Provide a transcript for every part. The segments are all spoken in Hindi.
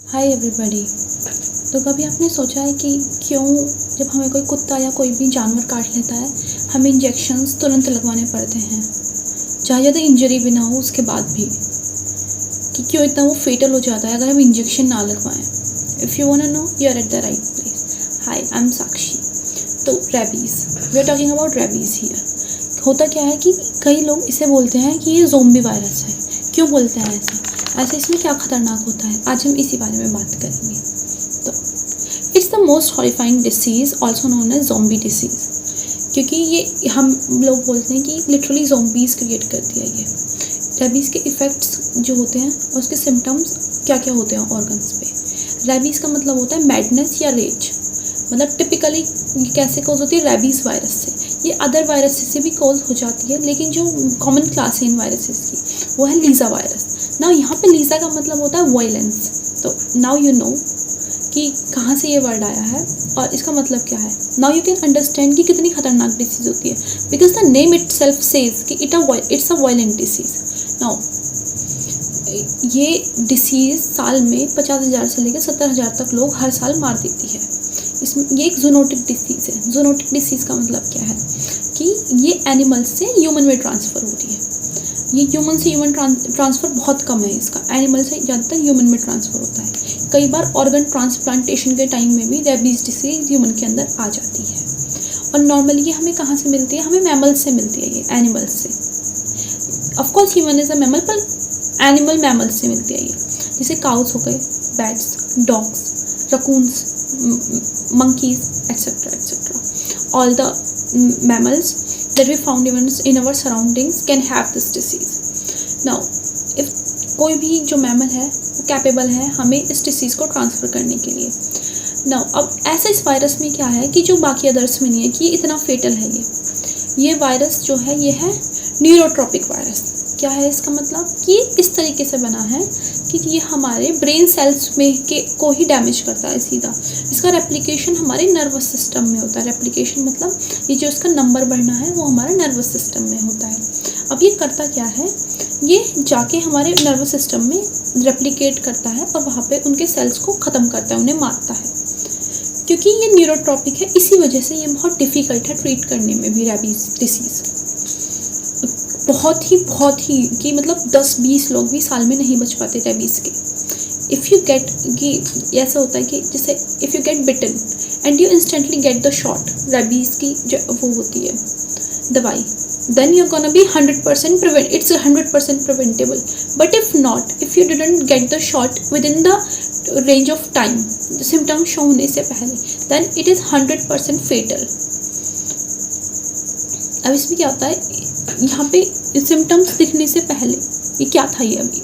Hi everybody. तो कभी आपने सोचा है कि क्यों जब हमें कोई कुत्ता या कोई भी जानवर काट लेता है हमें इंजेक्शंस तुरंत लगवाने पड़ते हैं, चाहे ज़्यादा इंजरी भी ना हो उसके बाद भी, कि क्यों इतना वो फेटल हो जाता है अगर हम इंजेक्शन ना लगवाएं। If you want to know you are at the right place. Hi, I am Sakshi. तो rabies, we are talking about rabies here. होता क्या है कि कई लोग इसे बोलते हैं कि ये ज़ोंबी वायरस है। क्यों बोलते हैं ऐसे इसमें क्या खतरनाक होता है, आज हम इसी बारे में बात करेंगे। तो it's the most horrifying disease also known as zombie disease, क्योंकि ये हम लोग बोलते हैं कि लिटरली ज़ोंबीज़ क्रिएट करती है ये। रेबीज़ के इफ़ेक्ट्स जो होते हैं और उसके सिम्टम्स क्या क्या होते हैं ऑर्गन्स पे। रेबीज़ का मतलब होता है मैडनेस या रेज। मतलब टिपिकली कैसे कॉज होती है, रेबीज़ वायरस से। ये अदर वायरस से भी कॉज हो जाती है, लेकिन जो कॉमन क्लास है इन वायरसेस की वो है लीज़ा वायरस। नाउ यहाँ पे लीज़ा का मतलब होता है वायलेंस। तो नाउ यू नो कि कहाँ से ये वर्ड आया है और इसका मतलब क्या है। नाउ यू कैन अंडरस्टैंड कि कितनी खतरनाक डिसीज़ होती है, because the name itself says कि it's a violent disease. Now ये डिसीज़ साल में 50,000 से लेकर 70,000 तक लोग हर साल मार देती है। इसमें ये एक जूनोटिक डिसीज़ है। जूनोटिक डिसीज़ का मतलब क्या है कि ये एनिमल से ह्यूमन में ट्रांसफ़र हो रही है। ये ह्यूमन से ह्यूमन ट्रांसफ़र बहुत कम है इसका, एनिमल से ज़्यादातर ह्यूमन में ट्रांसफ़र होता है। कई बार ऑर्गन ट्रांसप्लांटेशन के टाइम में भी रेबीज़ डिसीज़ ह्यूमन के अंदर आ जाती है। और नॉर्मली ये हमें कहाँ से मिलती है, हमें मैमल्स से मिलती है, ये एनिमल्स से। Of course human is a mammal, पर एनिमल मैमल्स से मिलती है ये। जैसे काउस हो गए, bats, dogs, raccoons, monkeys, etc. etc. All the mammals that we found even in our surroundings can have this disease. Now, if कोई भी जो मैमल है वो कैपेबल है हमें इस डिसीज़ को ट्रांसफ़र करने के लिए। नाउ अब ऐसा इस वायरस में क्या है कि जो बाकी अदर्स में नहीं है कि इतना फेटल है ये वायरस जो है ये है न्यूरोट्रॉपिक वायरस। क्या है इसका मतलब कि इस तरीके से बना है कि ये हमारे ब्रेन सेल्स में को ही डैमेज करता है सीधा। इसका रेप्लिकेशन हमारे नर्वस सिस्टम में होता है। रेप्लिकेशन मतलब ये जो इसका नंबर बढ़ना है वो हमारा नर्वस सिस्टम में होता है। अब ये करता क्या है, ये जाके हमारे नर्वस सिस्टम में रेप्लिकेट करता है और वहाँ पे उनके सेल्स को ख़त्म करता है, उन्हें मारता है। क्योंकि ये न्यूरोट्रॉपिक है इसी वजह से ये बहुत डिफ़िकल्ट है ट्रीट करने में भी। रेबीज़ डिसीज़ बहुत ही कि मतलब 10-20 लोग भी साल में नहीं बच पाते रेबीज़ के। इफ़ यू गेट कि ऐसा होता है कि जैसे if you get bitten and you instantly get the shot, rabies की जो वो होती है दवाई, then you're gonna be 100% it's 100% preventable. But if not, if you didn't get the shot within the range of time, the symptoms show होने से पहले, then it is 100% fatal. अब इसमें क्या होता है, यहाँ पे सिम्टम्स दिखने से पहले ये क्या था ये अभी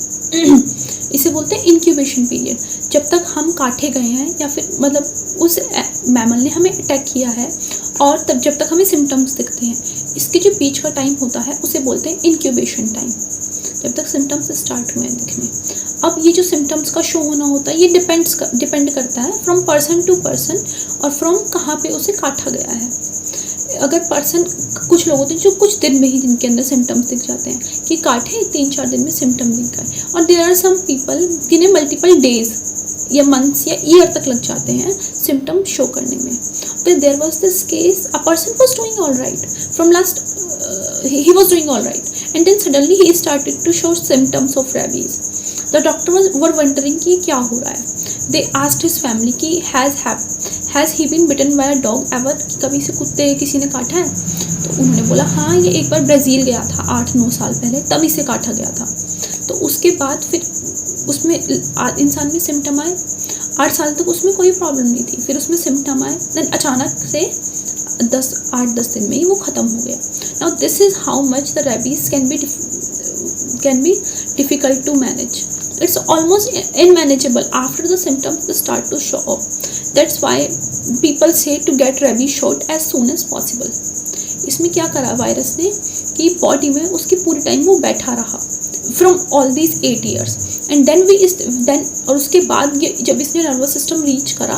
इसे बोलते हैं इंक्यूबेशन पीरियड। जब तक हम काटे गए हैं या फिर मतलब उस मैमल ने हमें अटैक किया है और तब जब तक हमें सिम्टम्स दिखते हैं, इसके जो बीच का टाइम होता है उसे बोलते हैं इंक्यूबेशन टाइम, जब तक सिम्टम्स स्टार्ट हुए हैं दिखने। अब ये जो सिम्टम्स का शो होना होता है ये डिपेंड करता है फ्रॉम पर्सन टू पर्सन और फ्रॉम कहाँ पे उसे काटा गया है। अगर पर्सन, कुछ लोग होते हैं जो कुछ दिन में ही जिनके अंदर सिम्टम्स दिख जाते हैं कि काटे 3-4 दिन में सिम्टम दिख गए, और देयर आर सम पीपल जिन्हें मल्टीपल डेज या मंथ्स या ईयर तक लग जाते हैं सिम्टम शो करने में। तो there was this case, a person was doing all right from last he was doing all right and then suddenly he started to show symptoms of rabies. The doctor were wondering कि क्या हो रहा है। They asked his family कि has he been bitten by a dog ever, कभी से कुत्ते किसी ने काटा है। तो उन्होंने बोला हाँ, ये एक बार ब्राज़ील गया था 8-9 साल पहले, तभी से काटा गया था। तो उसके बाद फिर उसमें इंसान में सिम्टम आए, 8 साल तक उसमें कोई प्रॉब्लम नहीं थी, फिर उसमें सिम्टम आए, देन अचानक से 8-10 दिन में ही वो ख़त्म हो गया। Now this is how much the rabies can be difficult to manage. It's almost unmanageable after the symptoms start to show up. That's why people say to get rabies shot as soon as possible. इसमें क्या करा वायरस ने कि बॉडी में उसकी पूरी टाइम वो बैठा रहा from all these 8 years and then और उसके बाद जब इसने नर्वस सिस्टम रीच करा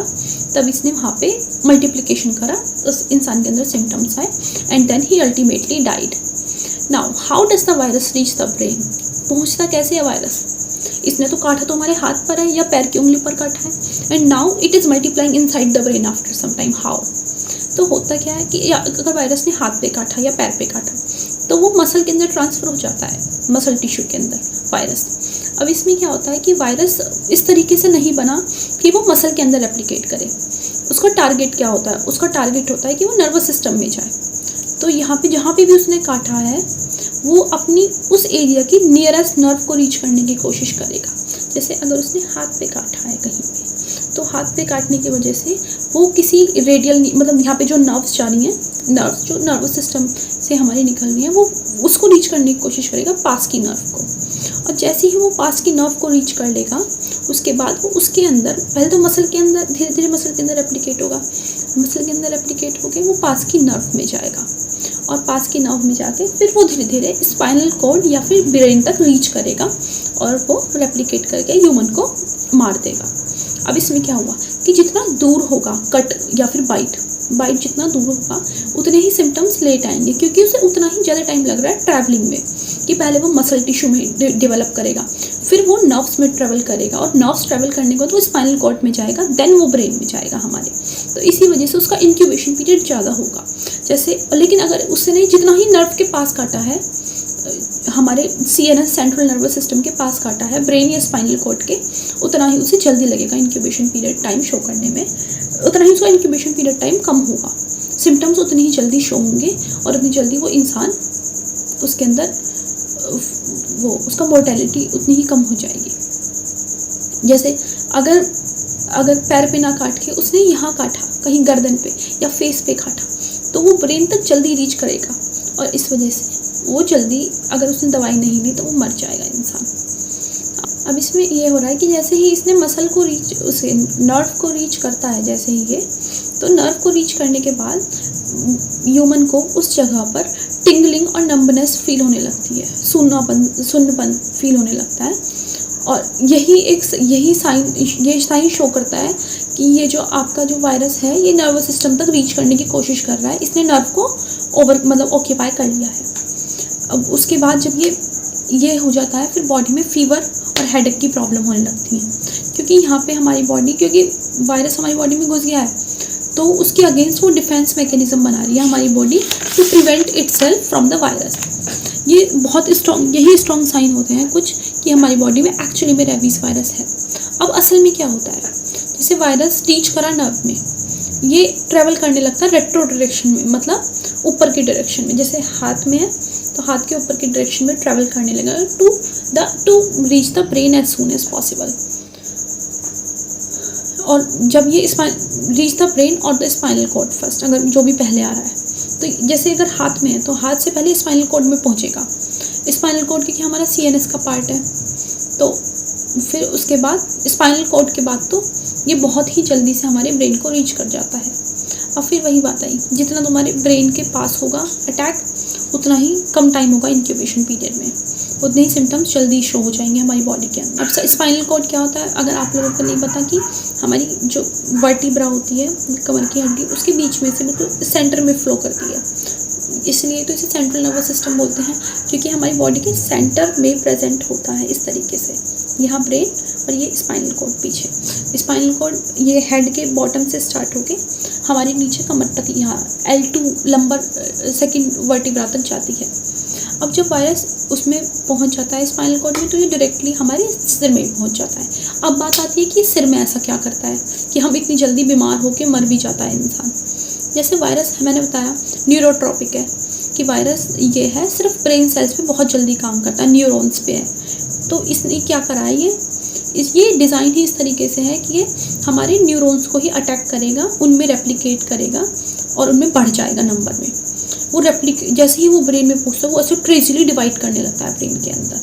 तब इसने वहाँ पे मल्टीप्लिकेशन करा, उस इंसान के अंदर सिम्टम्स आए and then he ultimately died. Now how does the virus reach the brain, पहुँचता कैसे है वायरस, इसने तो काटा तो हमारे हाथ पर है या पैर की उंगली पर काटा है, and now it is multiplying inside the brain after some time. How? तो होता क्या है कि अगर वायरस ने हाथ पे काटा या पैर पे काटा तो वो मसल के अंदर ट्रांसफ़र हो जाता है, मसल टिश्यू के अंदर वायरस। अब इसमें क्या होता है कि वायरस इस तरीके से नहीं बना कि वो मसल के अंदर रेप्लिकेट करे। उसका टारगेट क्या होता है? उसका टारगेट होता है कि वो नर्वस सिस्टम में जाए। तो यहाँ पे जहाँ पे भी उसने काटा है वो अपनी उस एरिया की नियरेस्ट नर्व को रीच करने की कोशिश करेगा। जैसे अगर उसने हाथ पे काटा है कहीं पे, तो हाथ पे काटने की वजह से वो किसी रेडियल, मतलब यहाँ पे जो नर्व्स जा रही हैं, नर्व्स जो नर्वस सिस्टम से हमारी निकल रही हैं, वो उसको रीच करने की कोशिश करेगा, पास की नर्व को। और जैसे ही वो पास की नर्व को रीच कर लेगा, उसके बाद वो उसके अंदर, पहले तो मसल के अंदर, धीरे धीरे मसल के अंदर रेप्लिकेट होगा, मसल के अंदर रेप्लिकेट होकर वो पास की नर्व में जाएगा, और पास की नर्व में जाके फिर वो धीरे धीरे स्पाइनल कॉर्ड या फिर ब्रेन तक रीच करेगा और वो रेप्लिकेट करके ह्यूमन को मार देगा। अब इसमें क्या हुआ कि जितना दूर होगा कट या फिर बाइट जितना दूर होगा उतने ही सिम्टम्स लेट आएंगे, क्योंकि उसे उतना ही ज़्यादा टाइम लग रहा है ट्रैवलिंग में, कि पहले वो मसल टिश्यू में डेवलप करेगा, फिर वो नर्व्स में ट्रैवल करेगा, और नर्व्स ट्रैवल करने को तो स्पाइनल कॉर्ड में जाएगा, देन वो ब्रेन में जाएगा हमारे। तो इसी वजह से उसका इंक्यूबेशन पीरियड ज़्यादा होगा। जैसे लेकिन अगर उससे नहीं, जितना ही नर्व के पास काटा है, हमारे CNS सेंट्रल नर्वस सिस्टम के पास काटा है, ब्रेन या स्पाइनल कॉर्ड के, उतना ही उसे जल्दी लगेगा इंक्यूबेशन पीरियड टाइम शो करने में, उतना ही उसका इंक्यूबेशन पीरियड टाइम कम होगा, सिम्टम्स उतनी ही जल्दी शो होंगे, और उतनी जल्दी वो इंसान उसके अंदर वो उसका मोर्टेलिटी उतनी ही कम हो जाएगी। जैसे अगर पैर पे ना काट के उसने यहाँ काटा, कहीं गर्दन पे या फेस पे काटा, तो वो ब्रेन तक जल्दी रीच करेगा, और इस वजह से वो जल्दी, अगर उसने दवाई नहीं ली तो वो मर जाएगा इंसान। अब इसमें ये हो रहा है कि जैसे ही इसने मसल को रीच, उसे नर्व को रीच करता है, जैसे ही ये, तो नर्व को रीच करने के बाद ह्यूमन को उस जगह पर टिंगलिंग और नंबनेस फील होने लगती है, सुन्नपन फील होने लगता है। और यही साइन शो करता है कि ये जो आपका जो वायरस है ये नर्वस सिस्टम तक रीच करने की कोशिश कर रहा है, इसने नर्व को ऑक्यूपाई कर लिया है। अब उसके बाद जब ये हो जाता है, फिर बॉडी में फीवर और हेडेक की प्रॉब्लम होने लगती है, क्योंकि यहाँ पे हमारी बॉडी, क्योंकि वायरस हमारी बॉडी में घुस गया है, तो उसके अगेंस्ट वो डिफेंस मैकेनिज्म बना रही है हमारी body to prevent itself from the virus. ये बहुत यही स्ट्रॉन्ग साइन होते हैं कुछ कि हमारी बॉडी में एक्चुअली में रेबीज़ वायरस है। अब असल में क्या होता है, जैसे वायरस रीच करा नर्व में, ये ट्रैवल करने लगता है रेट्रो डायरेक्शन में, मतलब ऊपर की डायरेक्शन में। जैसे हाथ में है तो हाथ के ऊपर की डायरेक्शन में ट्रैवल करने लगेगा to reach the brain as soon as possible. और जब ये रीच द ब्रेन और द स्पाइनल कॉर्ड फर्स्ट, अगर जो भी पहले आ रहा है, तो जैसे अगर हाथ में है तो हाथ से पहले स्पाइनल कॉर्ड में पहुंचेगा। स्पाइनल कॉर्ड क्योंकि हमारा CNS का पार्ट है, तो फिर उसके बाद स्पाइनल कॉर्ड के बाद तो ये बहुत ही जल्दी से हमारे ब्रेन को रीच कर जाता है। अब फिर वही बात आई, जितना तुम्हारे ब्रेन के पास होगा अटैक, उतना ही कम टाइम होगा इंक्यूबेशन पीरियड में, उतने ही सिम्टम्स जल्दी शो हो जाएंगे हमारी बॉडी के अंदर। अब स्पाइनल कॉर्ड क्या होता है, अगर आप लोगों को नहीं पता, कि हमारी जो वर्टिब्रा होती है, कमर की हड्डी, उसके बीच में से बिल्कुल सेंटर में फ्लो करती है, इसलिए तो इसे सेंट्रल नर्वस सिस्टम बोलते हैं, क्योंकि हमारी बॉडी के सेंटर में प्रेजेंट होता है इस तरीके से, यहाँ ब्रेन और ये स्पाइनल कॉर्ड पीछे। स्पाइनल कॉर्ड ये हेड के बॉटम से स्टार्ट होके हमारे नीचे कमर तक, यहाँ L2 लंबर सेकंड वर्टिब्रा तक जाती है। अब जब वायरस उसमें पहुंच जाता है स्पाइनल कॉर्ड में, तो ये डायरेक्टली हमारे सिर में पहुंच जाता है। अब बात आती है कि सिर में ऐसा क्या करता है कि हम इतनी जल्दी बीमार होकर मर भी जाता है इंसान। जैसे वायरस, मैंने बताया न्यूरोट्रॉपिक है, कि वायरस ये है सिर्फ ब्रेन सेल्स पे बहुत जल्दी काम करता है, न्यूरॉन्स पे है। तो इसने क्या करा है, ये डिज़ाइन ही इस तरीके से है कि ये हमारे न्यूरॉन्स को ही अटैक करेगा, उनमें रेप्लिकेट करेगा और उनमें बढ़ जाएगा नंबर में। वो जैसे ही वो ब्रेन में पहुँचता है, वो ऐसे ट्रेजिली डिवाइड करने लगता है ब्रेन के अंदर,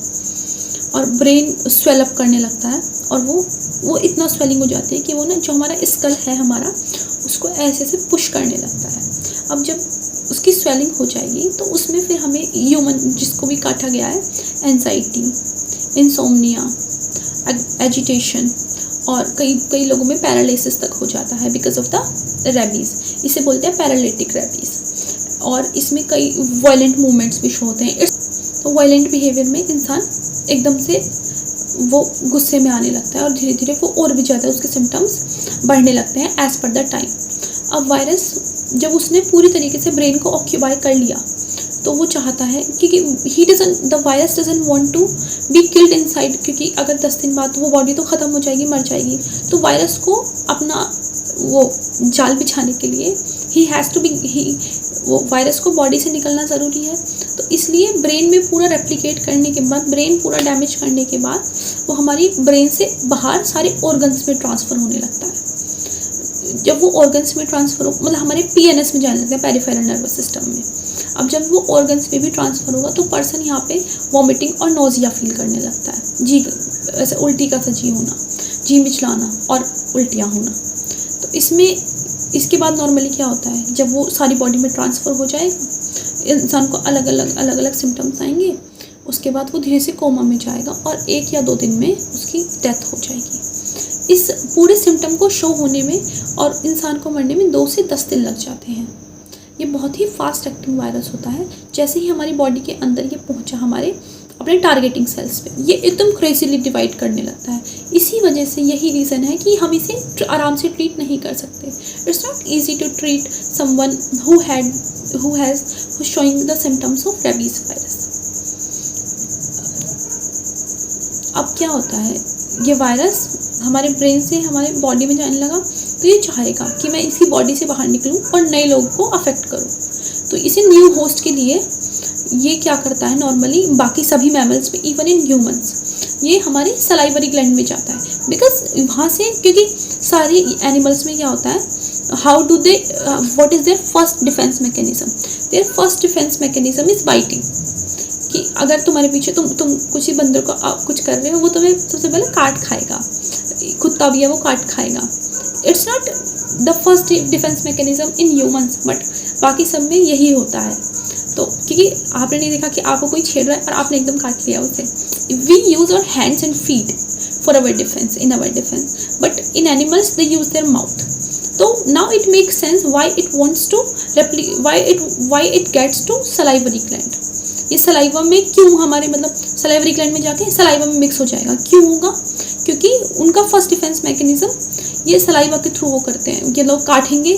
और ब्रेन स्वेल अप करने लगता है, और वो इतना स्वेलिंग हो जाती है कि वो ना, जो हमारा स्कल है हमारा, उसको ऐसे से पुश करने लगता है। अब जब उसकी स्वेलिंग हो जाएगी, तो उसमें फिर हमें ह्यूमन जिसको भी काटा गया है, एंजाइटी, इंसोम्निया, एजिटेशन, और कई लोगों में पैरालिसिस तक हो जाता है बिकॉज ऑफ द रेबीज़। इसे बोलते हैं पैरालिटिक रेबीज़। और इसमें कई वायलेंट मूवमेंट्स भी शो होते हैं। तो वायलेंट बिहेवियर में इंसान एकदम से वो गुस्से में आने लगता है और धीरे धीरे वो और भी ज़्यादा उसके सिम्टम्स बढ़ने लगते हैं एज़ पर द टाइम। अब वायरस जब उसने पूरी तरीके से ब्रेन को ऑक्यूपाई कर लिया तो वो चाहता है क्योंकि the virus doesn't want to be killed inside, क्योंकि अगर 10 दिन बाद वो बॉडी तो ख़त्म हो जाएगी, मर जाएगी। तो वायरस को अपना वो जाल बिछाने के लिए वो वायरस को बॉडी से निकलना ज़रूरी है। तो इसलिए ब्रेन में पूरा रेप्लिकेट करने के बाद, ब्रेन पूरा डैमेज करने के बाद वो हमारी ब्रेन से बाहर सारे ऑर्गन्स में ट्रांसफ़र होने लगता है। जब वो ऑर्गन्स में ट्रांसफ़र हो मतलब हमारे PNS में जाने लगता है, पेरिफेरल नर्वस सिस्टम में। अब जब वो ऑर्गन्स में भी ट्रांसफ़र होगा तो पर्सन यहाँ पे वॉमिटिंग और नोजिया फील करने लगता है, जी ऐसे उल्टी का सा जी होना, जी मिचलाना और उल्टियाँ होना। तो इसके बाद नॉर्मली क्या होता है, जब वो सारी बॉडी में ट्रांसफ़र हो जाएगा, इंसान को अलग अलग सिम्टम्स आएंगे। उसके बाद वो धीरे से कोमा में जाएगा और 1 या 2 दिन में उसकी डेथ हो जाएगी। इस पूरे सिम्टम को शो होने में और इंसान को मरने में 2 से 10 दिन लग जाते हैं। ये बहुत ही फास्ट एक्टिंग वायरस होता है। जैसे ही हमारी बॉडी के अंदर ये पहुंचा हमारे अपने टारगेटिंग सेल्स पे, ये एकदम क्रेजीली डिवाइड करने लगता है। इसी वजह से यही रीज़न है कि हम इसे आराम से ट्रीट नहीं कर सकते। It's not easy to treat someone who has showing the symptoms of rabies virus. अब क्या होता है, ये वायरस हमारे ब्रेन से हमारे बॉडी में जाने लगा तो ये चाहेगा कि मैं इसी बॉडी से बाहर निकलूं और नए लोगों को अफेक्ट करूं। तो इसे न्यू होस्ट के लिए ये क्या करता है, नॉर्मली बाकी सभी मैमल्स में, इवन इन ह्यूमंस, ये हमारे सलाइवरी ग्लैंड में जाता है। बिकॉज वहाँ से, क्योंकि सारे एनिमल्स में क्या होता है, what is their first defence mechanism? Their first defence mechanism is biting. कि अगर तुम्हारे पीछे तुम कुछ ही बंदर को कुछ कर रहे हो, वो तुम्हें सबसे पहले काट खाएगा। कुत्ता भी है, वो काट खाएगा। It's not the first defence mechanism in humans, but बाकी सब में यही होता है। तो क्योंकि आपने नहीं देखा कि आपको कोई छेड़ रहा है और आपने एकदम काट लिया उसे। We use our hands and feet for our defence, in our defence, but in animals they use their mouth. तो now it makes sense why it wants to why it gets to salivary gland. ये सलाइवा में क्यों हमारे मतलब सलाइवरी ग्लैंड में जाके सलाइवा में मिक्स हो जाएगा, क्यों होगा? क्योंकि उनका फर्स्ट डिफेंस मैकेनिज्म ये सलाइवा के थ्रू वो करते हैं। ये लोग काटेंगे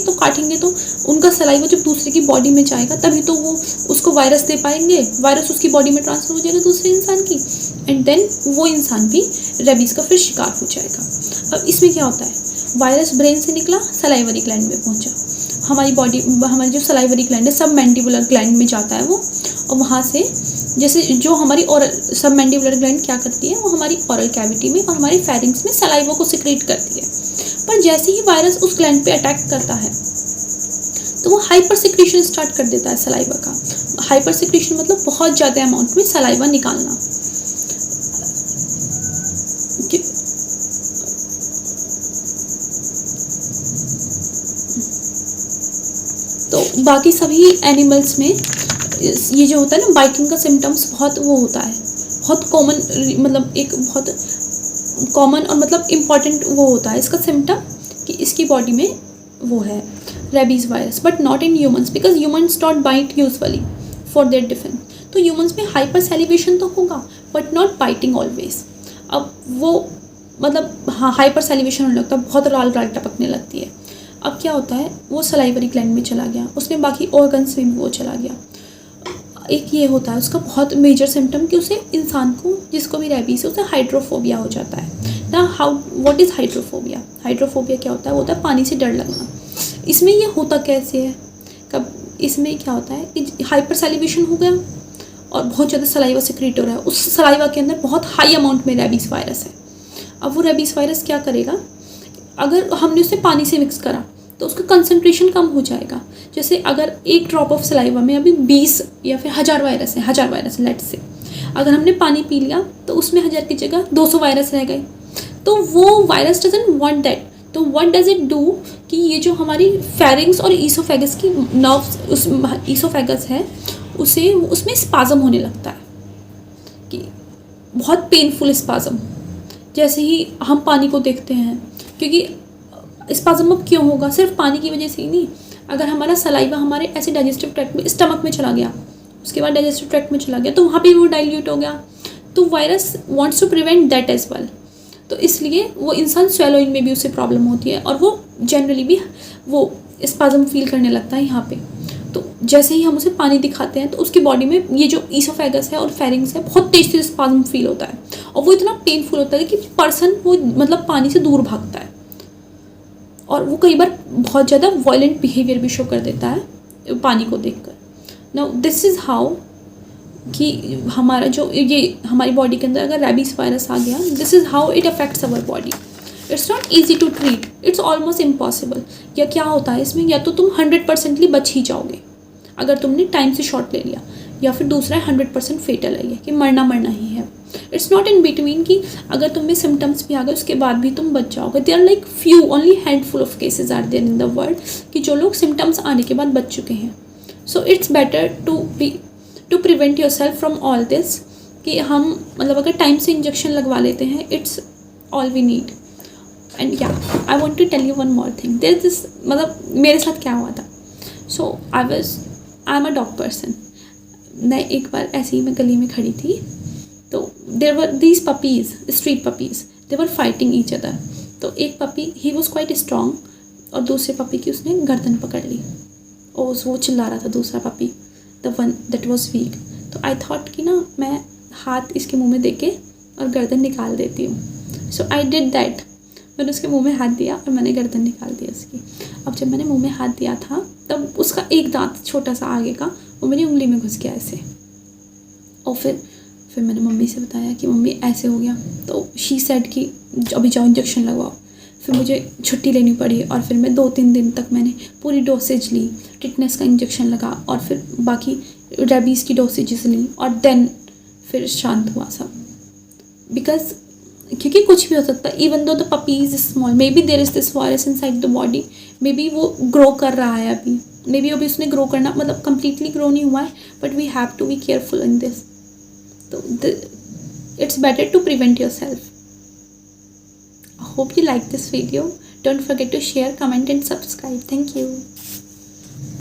तो उनका सलाइवा जब दूसरे की बॉडी में जाएगा तभी तो वो उसको वायरस दे पाएंगे, वायरस उसकी बॉडी में ट्रांसफर हो जाएगा दूसरे इंसान की, एंड देन वो इंसान भी रेबीज़ का फिर शिकार हो जाएगा। अब इसमें क्या होता है, वायरस ब्रेन से निकला, सलाइवरी ग्लैंड में पहुंचा, हमारी जो सलाइवरी ग्लैंड है सब मैंडिबुलर ग्लैंड में जाता है वो, और वहाँ से जैसे जो हमारी ओरल सब मैंडिबुलर ग्लैंड क्या करती है, वो हमारी ओरल कैविटी में और हमारी फेरिंग्स में सलाइवा को सिक्रेट करती है। पर जैसे ही वायरस उस ग्लैंड पे अटैक करता है तो वो हाइपर सिक्रीशन स्टार्ट कर देता है सलाइवा का। हाइपर सिक्रीशन मतलब बहुत ज़्यादा अमाउंट में सलाइवा निकालना। तो बाकी सभी एनिमल्स में ये जो होता है ना, बाइटिंग का सिम्टम्स बहुत वो होता है, बहुत कॉमन, मतलब एक बहुत कॉमन और मतलब इम्पॉर्टेंट वो होता है इसका सिम्टम कि इसकी बॉडी में वो है rabies virus, but not in humans because humans don't bite usually for their defence. तो ह्यूमंस में हाइपर सैलिवेशन तो होगा बट नॉट बाइटिंग ऑलवेज। अब वो मतलब हाँ हाइपर सैलिवेशन होने लगता है, बहुत लाल लाल टपकने लगती है। अब क्या होता है, वो सलाइवरी ग्लैंड में चला गया, उसमें बाकी ऑर्गन्स में भी वो चला गया। एक ये होता है उसका बहुत मेजर सिम्टम कि उसे इंसान को जिसको भी रेबीज़ है उसे हाइड्रोफोबिया हो जाता है ना। What is hydrophobia? हाइड्रोफोबिया क्या होता है? वो होता है पानी से डर लगना। इसमें ये होता कैसे है, कब इसमें क्या होता है कि हाइपर सैलिवेशन हो गया और बहुत ज़्यादा सलाइवा सिक्रीट हो रहा है, उस सलाइवा के अंदर बहुत हाई अमाउंट में रेबीज़ वायरस है। अब वो रेबीज़ वायरस क्या करेगा, अगर हमने उसे पानी से मिक्स करा तो उसका कंसंट्रेशन कम हो जाएगा। जैसे अगर एक ड्रॉप ऑफ सलाइवा में अभी 20 या फिर 1000 वायरस है, 1000 वायरस लेट से, अगर हमने पानी पी लिया तो उसमें 1000 की जगह 200 वायरस रह गए। तो वो वायरस डजंट वांट दैट। तो व्हाट डज इट डू कि ये जो हमारी फेरिंग्स और ईसोफेगस की नर्व्स, उस ईसोफेगस है उसे उसमें स्पाज़म होने लगता है कि बहुत पेनफुल स्पाज़म। जैसे ही हम पानी को देखते हैं, क्योंकि स्पाज़म अब क्यों होगा, सिर्फ पानी की वजह से ही नहीं, अगर हमारा सलाइवा हमारे ऐसे डाइजेस्टिव ट्रैक्ट में, स्टमक में चला गया, उसके बाद डाइजेस्टिव ट्रैक्ट में चला गया तो वहाँ पे वो डाइल्यूट हो गया, तो virus wants to prevent that as well. तो इसलिए वो इंसान स्वेलोइंग में भी उससे प्रॉब्लम होती है और वो जनरली भी वो स्पाज्म फील करने लगता है यहाँ पे। तो जैसे ही हम उसे पानी दिखाते हैं तो उसकी बॉडी में ये जो ईसोफेगस है और फेरिंग्स है बहुत तेज से स्पाज्म फील होता है और वो इतना पेनफुल होता है कि पर्सन वो मतलब पानी से दूर भागता है और वो कई बार बहुत ज़्यादा वायलेंट बिहेवियर भी शो कर देता है पानी को देखकर। नाउ दिस इज़ हाउ कि हमारा जो ये हमारी बॉडी के अंदर अगर रेबीज़ वायरस आ गया, this is how it affects our body. It's not easy to treat, it's almost impossible. या क्या होता है इसमें, या तो तुम 100% बच ही जाओगे अगर तुमने टाइम से शॉट ले लिया, या फिर दूसरा 100% फेटल है, कि मरना ही है। इट्स नॉट इन बिटवीन कि अगर तुम्हें सिम्टम्स भी आ गए उसके बाद भी तुम बच जाओगे। They are like few, only handful of cases are there in the world कि जो लोग सिम्टम्स आने के बाद बच चुके हैं। So it's better to prevent yourself from all this, कि हम मतलब अगर टाइम से इंजेक्शन लगवा लेते हैं, it's all we need. And yeah I want to tell you one more thing, there this मतलब मेरे साथ क्या हुआ था। So I am a dog person. मैं एक बार ऐसे ही मैं गली में खड़ी थी, तो there were these puppies, street puppies, they were fighting each other. तो एक पपी ही वॉज क्वाइट स्ट्रॉन्ग और दूसरे पपी की उसने गर्दन पकड़ ली और वो चिल्ला रहा था दूसरा puppy, the one that was weak. तो आई थॉट कि ना मैं हाथ इसके मुंह में दे के और गर्दन निकाल देती हूँ। सो आई डिड दैट। मैंने उसके मुंह में हाथ दिया और मैंने गर्दन निकाल दी उसकी। अब जब मैंने मुंह में हाथ दिया था तब उसका एक दांत छोटा सा आगे का वो मेरी उंगली में घुस गया ऐसे। और फिर मैंने मम्मी से बताया कि मम्मी ऐसे हो गया। तो शी सेड कि अभी जाओ इंजेक्शन लगवाओ। फिर मुझे छुट्टी लेनी पड़ी और फिर मैं 2-3 दिन तक मैंने पूरी डोसेज ली, टिटनेस का इंजेक्शन लगा और फिर बाकी रेबीज़ की डोसेजेस ली और देन फिर शांत हुआ सब। बिकॉज क्योंकि कुछ भी हो सकता है, even though the puppy is small, may be there is this virus inside the body, may be वो ग्रो कर रहा है अभी, मे बी अभी उसने ग्रो करना मतलब कम्प्लीटली ग्रो नहीं हुआ है, but we have to be careful in this. तो it's better to prevent yourself. I hope you like this video. Don't forget to share, comment and subscribe. Thank you.